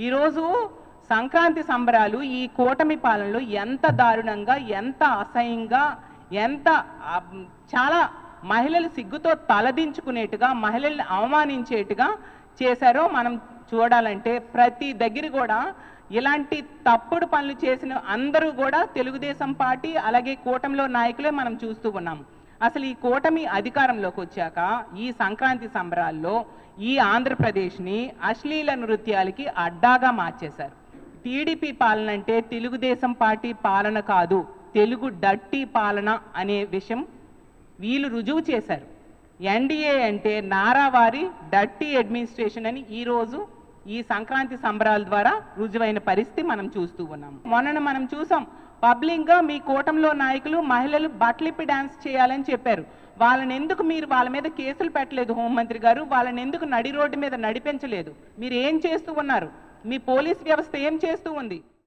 ఈరోజు సంక్రాంతి సంబరాలు ఈ కూటమి పాలనలో ఎంత దారుణంగా, ఎంత అసహ్యంగా, ఎంత చాలా మహిళలు సిగ్గుతో తలదించుకునేట్టుగా, మహిళల్ని అవమానించేట్టుగా చేశారో మనం చూడాలంటే ప్రతి దగ్గర కూడా ఇలాంటి తప్పుడు పనులు చేసిన అందరూ కూడా తెలుగుదేశం పార్టీ అలాగే కూటమిలో నాయకులే మనం చూస్తూ ఉన్నాము. అసలు ఈ కూటమి అధికారంలోకి వచ్చాక ఈ సంక్రాంతి సంబరాల్లో ఈ ఆంధ్రప్రదేశ్ని అశ్లీల నృత్యాలకి అడ్డాగా మార్చేశారు. టీడీపీ పాలన అంటే తెలుగుదేశం పార్టీ పాలన కాదు, తెలుగు డర్టీ పాలన అనే విషయం వీళ్ళు రుజువు చేశారు. ఎన్డీఏ అంటే నారావారి డర్టీ అడ్మినిస్ట్రేషన్ అని ఈరోజు ఈ సంక్రాంతి సంబరాల ద్వారా రుజువైన పరిస్థితి మనం చూస్తూ ఉన్నాం. మొన్న మనం చూసాం, పబ్లిక్గా మీ కూటమిలో నాయకులు మహిళలు బట్టలిప్పి డ్యాన్స్ చేయాలని చెప్పారు. వాళ్ళని ఎందుకు మీరు వాళ్ళ మీద కేసులు పెట్టలేదు హోంమంత్రి గారు? వాళ్ళని ఎందుకు నడి రోడ్డు మీద నడిపించలేదు? మీరు ఏం చేస్తూ ఉన్నారు? మీ పోలీస్ వ్యవస్థ ఏం చేస్తూ ఉంది?